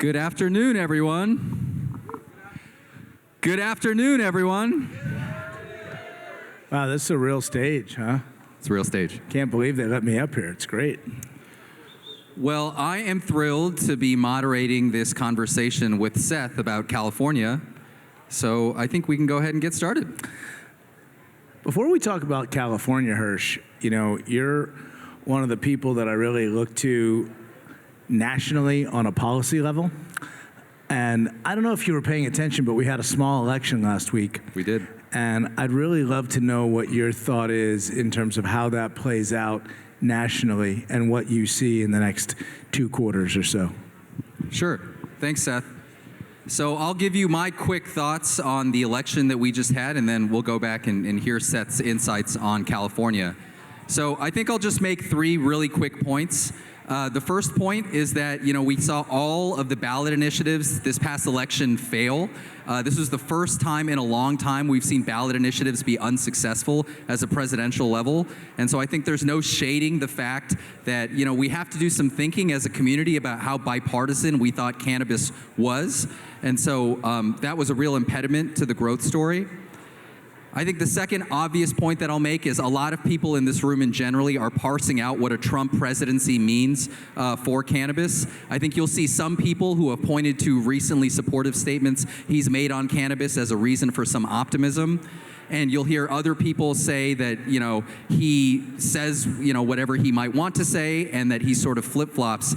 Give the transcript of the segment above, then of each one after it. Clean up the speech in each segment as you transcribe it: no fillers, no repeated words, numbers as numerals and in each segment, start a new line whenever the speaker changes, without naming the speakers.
Good afternoon, everyone. Good afternoon, everyone.
Wow, this is a real stage, huh?
It's a real stage.
Can't believe they let me up here. It's great.
Well, I am thrilled to be moderating this conversation with Seth about California, so I think we can go ahead and get started.
Before we talk about California, Hirsch, you know, you're one of the people that I really look to nationally on a policy level. And I don't know if you were paying attention, but we had a small election last week.
We did.
And I'd really love to know what your thought is in terms of how that plays out nationally and what you see in the next 2 quarters or so.
Sure. Thanks, Seth. So I'll give you my quick thoughts on the election that we just had, and then we'll go back and hear Seth's insights on California. So I think I'll just make 3 really quick points. The first point is that, we saw all of the ballot initiatives this past election fail. This was the first time in a long time we've seen ballot initiatives be unsuccessful as a presidential level. And so I think there's no shading the fact that, we have to do some thinking as a community about how bipartisan we thought cannabis was. And so that was a real impediment to the growth story. I think the second obvious point that I'll make is a lot of people in this room and generally are parsing out what a Trump presidency means for cannabis. I think you'll see some people who have pointed to recently supportive statements he's made on cannabis as a reason for some optimism. And you'll hear other people say that, he says, whatever he might want to say and that he sort of flip-flops.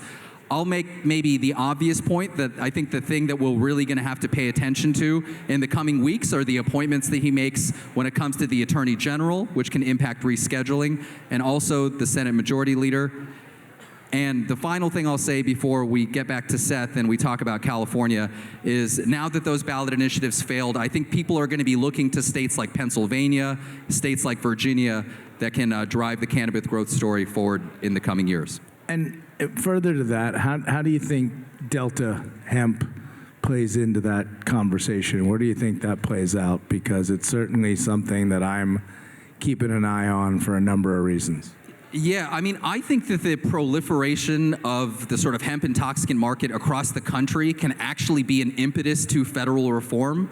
I'll make maybe the obvious point that I think the thing that we're really going to have to pay attention to in the coming weeks are the appointments that he makes when it comes to the Attorney General, which can impact rescheduling, and also the Senate Majority Leader. And the final thing I'll say before we get back to Seth and we talk about California is now that those ballot initiatives failed, I think people are going to be looking to states like Pennsylvania, states like Virginia that can drive the cannabis growth story forward in the coming years.
And further to that, how do you think Delta hemp plays into that conversation? Where do you think that plays out? Because it's certainly something that I'm keeping an eye on for a number of reasons.
Yeah, I think that the proliferation of the sort of hemp intoxicant market across the country can actually be an impetus to federal reform.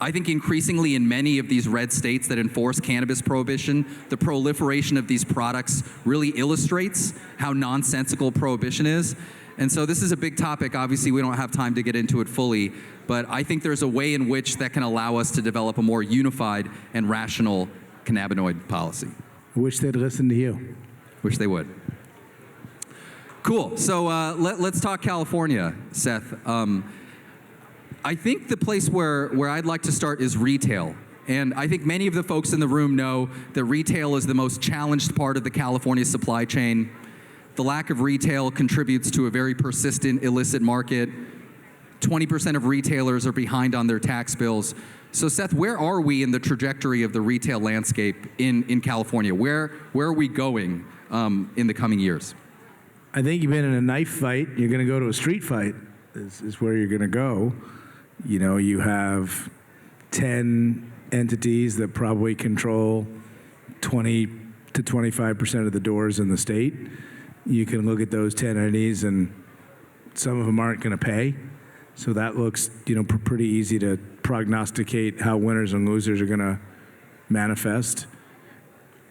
I think increasingly in many of these red states that enforce cannabis prohibition, the proliferation of these products really illustrates how nonsensical prohibition is. And so this is a big topic. Obviously, we don't have time to get into it fully, but I think there's a way in which that can allow us to develop a more unified and rational cannabinoid policy.
Wish they'd listen to you.
Wish they would. Cool. So let's talk California, Seth. I think the place where I'd like to start is retail. And I think many of the folks in the room know that retail is the most challenged part of the California supply chain. The lack of retail contributes to a very persistent illicit market. 20% of retailers are behind on their tax bills. So Seth, where are we in the trajectory of the retail landscape in California? Where are we going in the coming years?
I think you've been in a knife fight. You're going to go to a street fight is where you're going to go. You have 10 entities that probably control 20 to 25% of the doors in the state. You can look at those 10 entities and some of them aren't going to pay. So that looks, pretty easy to prognosticate how winners and losers are going to manifest.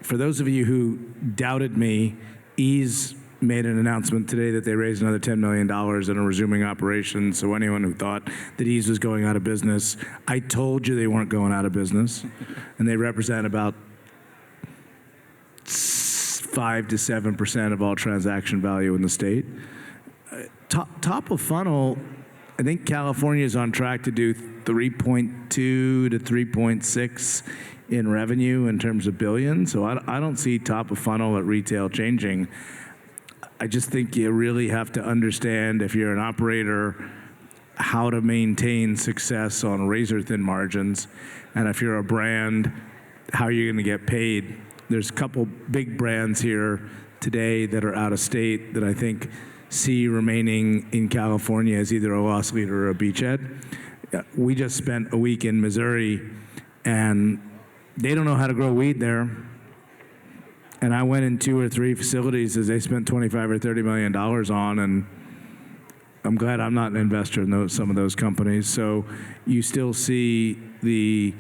For those of you who doubted me, Ease made an announcement today that they raised another $10 million and are resuming operations. So anyone who thought that Ease was going out of business, I told you they weren't going out of business. And they represent about 5 to 7% of all transaction value in the state. Top of funnel, I think California is on track to do 3.2 to 3.6 in revenue in terms of billions. So I don't see top of funnel at retail changing. I just think you really have to understand, if you're an operator, how to maintain success on razor-thin margins. And if you're a brand, how you're going to get paid. There's a couple big brands here today that are out of state that I think see remaining in California as either a loss leader or a beachhead. We just spent a week in Missouri, and they don't know how to grow weed there. And I went in 2 or 3 facilities as they spent $25 or $30 million on, and I'm glad I'm not an investor in some of those companies. So you still see the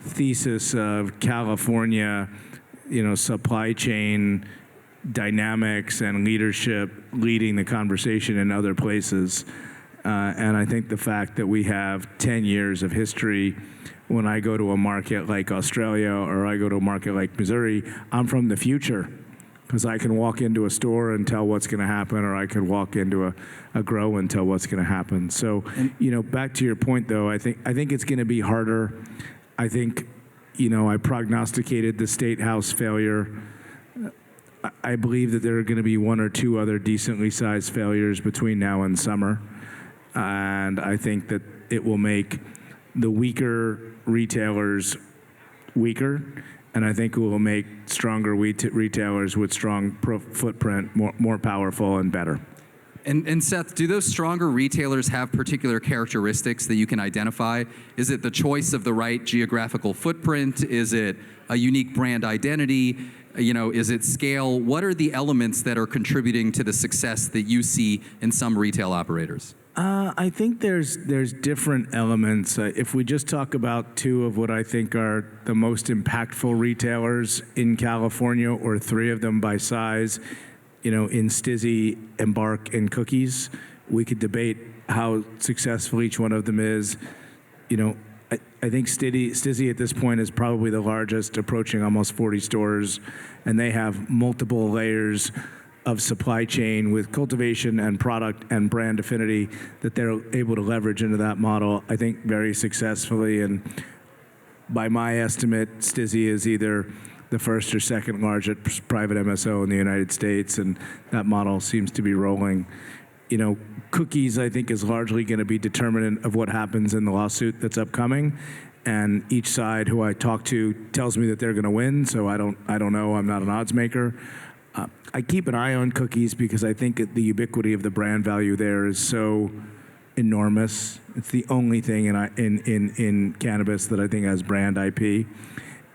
thesis of California, supply chain dynamics and leadership leading the conversation in other places. And I think the fact that we have 10 years of history, when I go to a market like Australia or I go to a market like Missouri, I'm from the future. Because I can walk into a store and tell what's going to happen, or I could walk into a grow and tell what's going to happen. So, back to your point, though, I think it's going to be harder. I think, I prognosticated the State House failure. I believe that there are going to be one or two other decently sized failures between now and summer. And I think that it will make the weaker retailers weaker. And I think it will make stronger retailers with strong footprint more powerful and better.
And Seth, do those stronger retailers have particular characteristics that you can identify? Is it the choice of the right geographical footprint? Is it a unique brand identity? Is it scale? What are the elements that are contributing to the success that you see in some retail operators?
I think there's different elements. If we just talk about two of what I think are the most impactful retailers in California, or three of them by size, in Stizzy, Embark, and Cookies, we could debate how successful each one of them is. I think Stizzy at this point is probably the largest, approaching almost 40 stores, and they have multiple layers of supply chain with cultivation and product and brand affinity that they're able to leverage into that model, I think, very successfully. And by my estimate, Stizzy is either the first or second largest private MSO in the United States, and that model seems to be rolling. Cookies, I think, is largely going to be determinant of what happens in the lawsuit that's upcoming. And each side who I talk to tells me that they're going to win, so I don't know. I'm not an odds maker. I keep an eye on Cookies because I think the ubiquity of the brand value there is so enormous. It's the only thing in cannabis that I think has brand IP.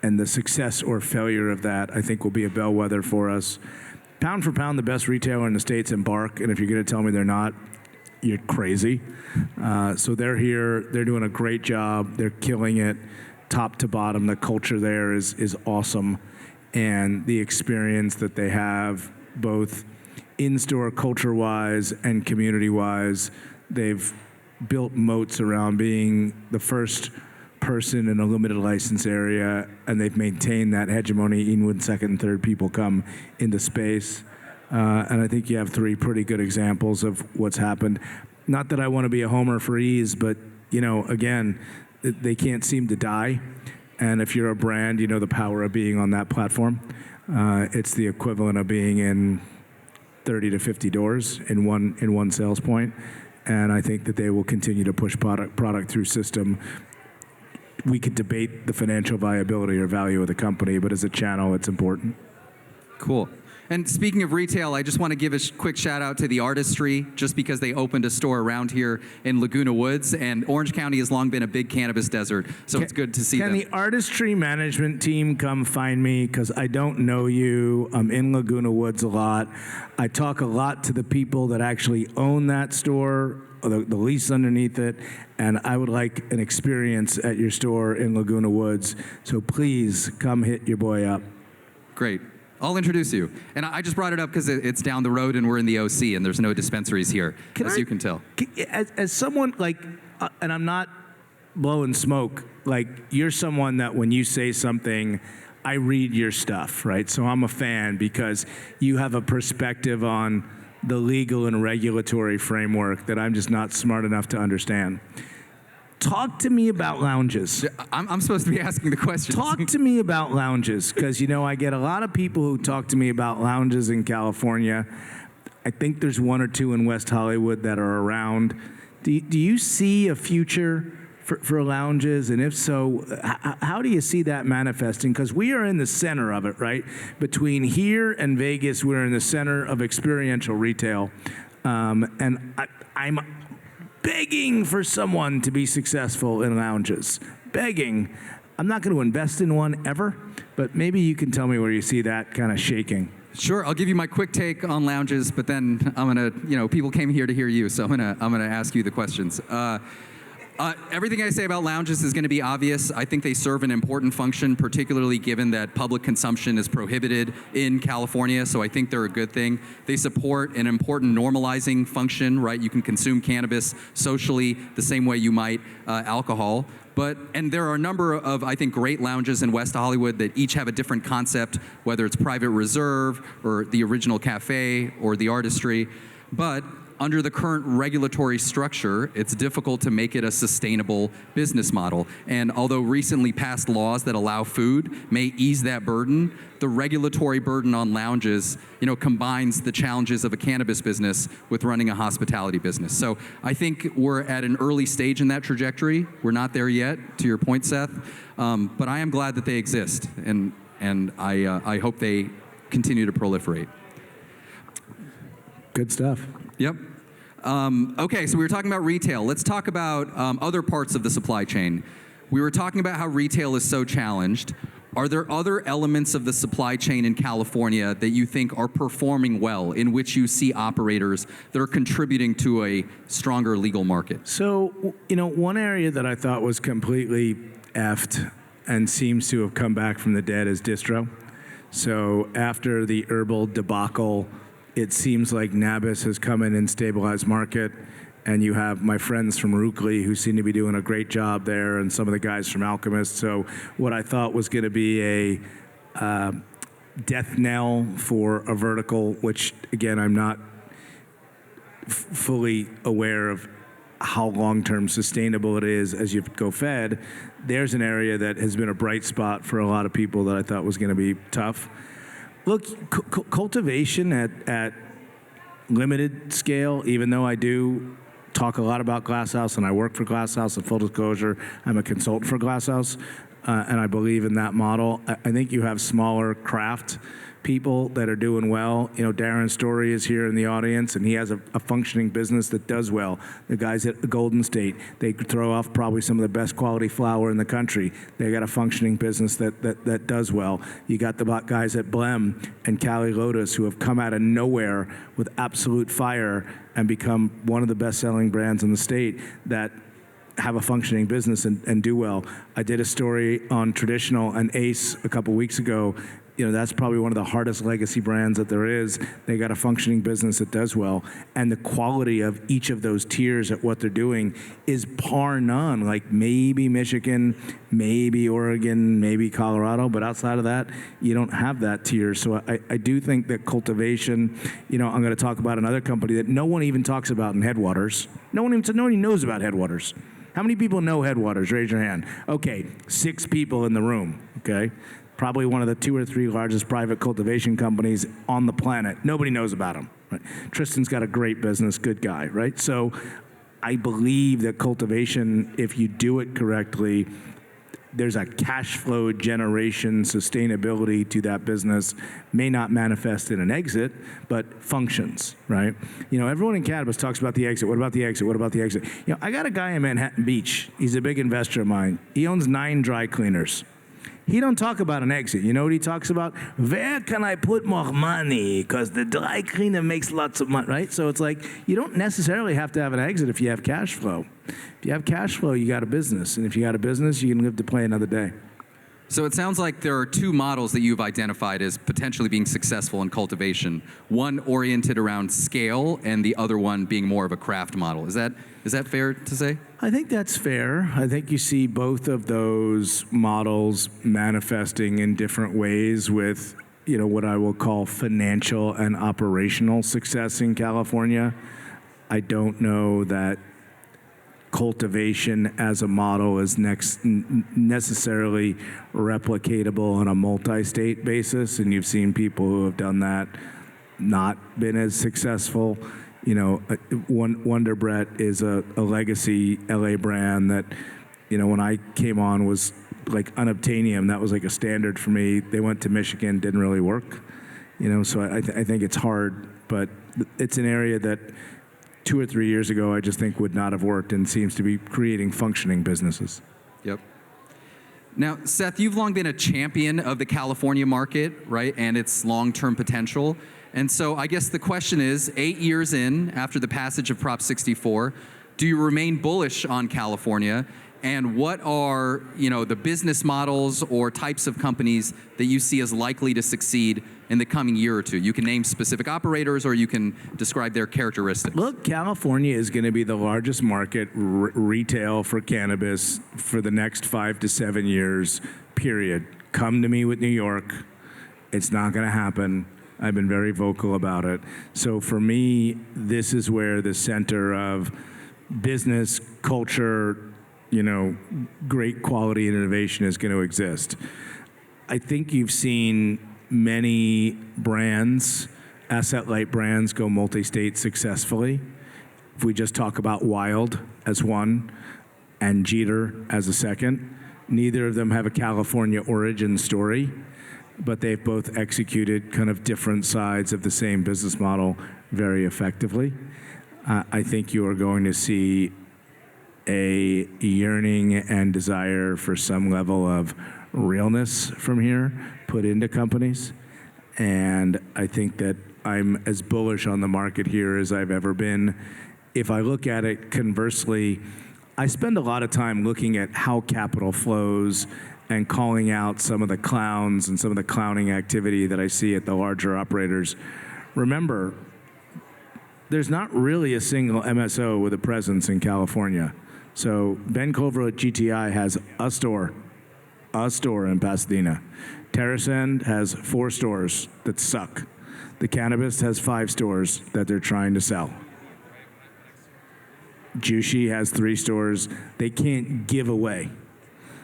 And the success or failure of that, I think, will be a bellwether for us. Pound for pound, the best retailer in the State's Embark, and if you're going to tell me they're not, you're crazy. So they're here. They're doing a great job. They're killing it top to bottom. The culture there is awesome. And the experience that they have, both in-store culture-wise and community-wise, they've built moats around being the first person in a limited license area, and they've maintained that hegemony even when second and third people come into space. And I think you have three pretty good examples of what's happened. Not that I want to be a homer for ease, but, again, they can't seem to die. And if you're a brand, you know the power of being on that platform. It's the equivalent of being in 30 to 50 doors in one sales point. And I think that they will continue to push product through system. We could debate the financial viability or value of the company, but as a channel, it's important.
Cool. And speaking of retail, I just want to give a quick shout out to the Artistry, just because they opened a store around here in Laguna Woods, and Orange County has long been a big cannabis desert, so it's good to see them.
Can the Artistry management team come find me? Because I don't know you. I'm in Laguna Woods a lot. I talk a lot to the people that actually own that store, or the lease underneath it, and I would like an experience at your store in Laguna Woods. So please come hit your boy up.
Great. I'll introduce you. And I just brought it up because it's down the road and we're in the OC and there's no dispensaries here, you can tell.
As someone like, and I'm not blowing smoke, like you're someone that when you say something, I read your stuff, right? So I'm a fan because you have a perspective on the legal and regulatory framework that I'm just not smart enough to understand. Talk to me about lounges.
I'm supposed to be asking the questions.
Talk to me about lounges, because, I get a lot of people who talk to me about lounges in California. I think there's one or two in West Hollywood that are around. Do you see a future for lounges? And if so, how do you see that manifesting? Because we are in the center of it, right? Between here and Vegas, we're in the center of experiential retail. And I'm begging for someone to be successful in lounges. Begging. I'm not going to invest in one ever, but maybe you can tell me where you see that kind of shaking.
Sure, I'll give you my quick take on lounges, but then I'm gonna, people came here to hear you, so I'm gonna ask you the questions. Everything I say about lounges is going to be obvious. I think they serve an important function, particularly given that public consumption is prohibited in California, so I think they're a good thing. They support an important normalizing function, right? You can consume cannabis socially the same way you might alcohol. And there are a number of, I think, great lounges in West Hollywood that each have a different concept, whether it's Private Reserve or the Original Cafe or the Artistry. But under the current regulatory structure, it's difficult to make it a sustainable business model. And although recently passed laws that allow food may ease that burden, the regulatory burden on lounges, combines the challenges of a cannabis business with running a hospitality business. So I think we're at an early stage in that trajectory. We're not there yet, to your point, Seth. But I am glad that they exist, and I hope they continue to proliferate.
Good stuff.
Yep. Okay, so we were talking about retail. Let's talk about other parts of the supply chain. We were talking about how retail is so challenged. Are there other elements of the supply chain in California that you think are performing well, in which you see operators that are contributing to a stronger legal market?
So, one area that I thought was completely effed and seems to have come back from the dead is distro. So after the herbal debacle, it seems like Nabis has come in and stabilized market, and you have my friends from Rookley who seem to be doing a great job there, and some of the guys from Alchemist. So what I thought was going to be a death knell for a vertical, which again I'm not fully aware of how long-term sustainable it is as you go Fed. There's an area that has been a bright spot for a lot of people that I thought was going to be tough. Look, cultivation at limited scale, even though I do talk a lot about Glasshouse and I work for Glasshouse, and full disclosure, I'm a consultant for Glasshouse, and I believe in that model. I think you have smaller craft people that are doing well. Darren Story is here in the audience, and he has a functioning business that does well. The guys at Golden State, they throw off probably some of the best quality flower in the country. They got a functioning business that does well. You got the guys at Blem and Cali Lotus who have come out of nowhere with absolute fire and become one of the best-selling brands in the state that have a functioning business and do well. I did a story on Traditional and Ace a couple weeks ago. That's probably one of the hardest legacy brands that there is. They got a functioning business that does well. And the quality of each of those tiers at what they're doing is par none. Like maybe Michigan, maybe Oregon, maybe Colorado, but outside of that, you don't have that tier. So I do think that cultivation, I'm going to talk about another company that no one even talks about in Headwaters. No one even knows about Headwaters. How many people know Headwaters? Raise your hand. Okay, 6 people in the room, okay? Probably one of the 2 or 3 largest private cultivation companies on the planet. Nobody knows about them. Right? Tristan's got a great business, good guy, right? So I believe that cultivation, if you do it correctly, there's a cash flow generation sustainability to that business. May not manifest in an exit, but functions, right? Everyone in cannabis talks about the exit. What about the exit? What about the exit? I got a guy in Manhattan Beach. He's a big investor of mine. He owns 9 dry cleaners. He don't talk about an exit. You know what he talks about? Where can I put more money? Because the dry cleaner makes lots of money, right? So it's like you don't necessarily have to have an exit if you have cash flow. If you have cash flow, you got a business. And if you got a business, you can live to play another day.
So it sounds like there are 2 models that you've identified as potentially being successful in cultivation. One oriented around scale, and the other one being more of a craft model. Is that fair to say?
I think that's fair. I think you see both of those models manifesting in different ways with, what I will call financial and operational success in California. I don't know that cultivation as a model is necessarily replicatable on a multi-state basis, and you've seen people who have done that not been as successful. Wonder Bread is a legacy LA brand that, when I came on was like unobtainium. That was like a standard for me. They went to Michigan, didn't really work. So I think it's hard, but it's an area that 2 or 3 years ago I just think would not have worked and seems to be creating functioning businesses.
Yep. Now, Seth, you've long been a champion of the California market, right, and its long-term potential. And so I guess the question is, 8 years in, after the passage of Prop 64, do you remain bullish on California? And what are, the business models or types of companies that you see as likely to succeed in the coming year or two? You can name specific operators or you can describe their characteristics.
Look, California is going to be the largest market retail for cannabis for the next 5 to 7 years, period. Come to me with New York. It's not going to happen. I've been very vocal about it. So for me, this is where the center of business, culture, great quality and innovation is going to exist. I think you've seen many brands, asset-light brands, go multi-state successfully. If we just talk about Wild as one and Jeter as a second, neither of them have a California origin story, but they've both executed kind of different sides of the same business model very effectively. I think you are going to see a yearning and desire for some level of realness from here put into companies. And I think that I'm as bullish on the market here as I've ever been. If I look at it conversely, I spend a lot of time looking at how capital flows and calling out some of the clowns and some of the clowning activity that I see at the larger operators. Remember, there's not really a single MSO with a presence in California. So Ben Culver at GTI has a store in Pasadena. TerraSend has 4 stores that suck. The Cannabis has 5 stores that they're trying to sell. Jushi has 3 stores they can't give away.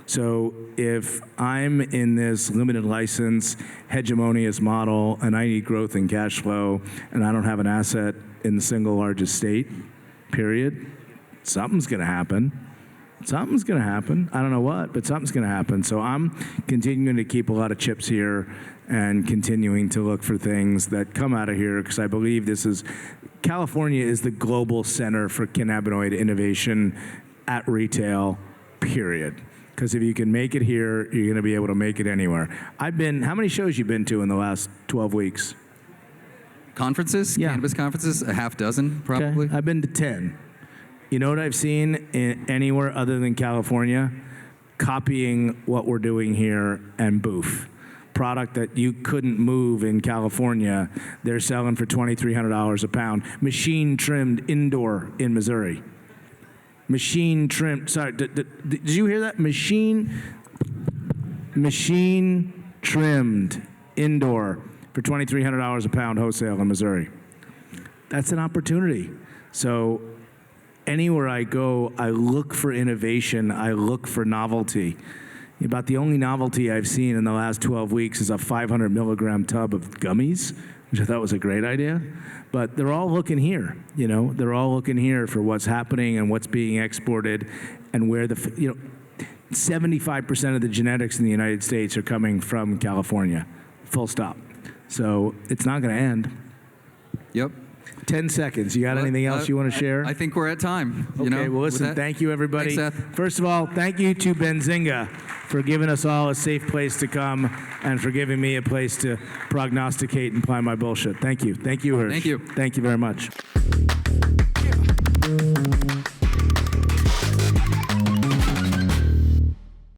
So if I'm in this limited license, hegemonious model, and I need growth and cash flow, and I don't have an asset in the single largest state, period, something's going to happen. Something's going to happen. I don't know what, but something's going to happen. So I'm continuing to keep a lot of chips here and continuing to look for things that come out of here because I believe California is the global center for cannabinoid innovation at retail, period. Because if you can make it here, you're going to be able to make it anywhere. How many shows you been to in the last 12 weeks?
Conferences?
Yeah.
Cannabis conferences? A half dozen, probably.
Okay. I've been to 10. You know what I've seen anywhere other than California? Copying what we're doing here and boof. Product that you couldn't move in California, they're selling for $2,300 a pound. Machine trimmed indoor in Missouri. Machine trimmed, sorry, did you hear that? Machine trimmed indoor for $2,300 a pound wholesale in Missouri. That's an opportunity. So anywhere I go, I look for innovation, I look for novelty. About the only novelty I've seen in the last 12 weeks is a 500 milligram tub of gummies, which I thought was a great idea. But they're all looking here, they're all looking here for what's happening and what's being exported and where 75% of the genetics in the United States are coming from California, full stop. So it's not going to end.
Yep.
10 seconds. You got anything else you want to share?
I think we're at time.
Okay, well, listen, thank you, everybody.
Thanks, Seth.
First of all, thank you to Benzinga for giving us all a safe place to come and for giving me a place to prognosticate and apply my bullshit. Thank you. Thank you, Hirsch.
Thank you.
Thank you very much.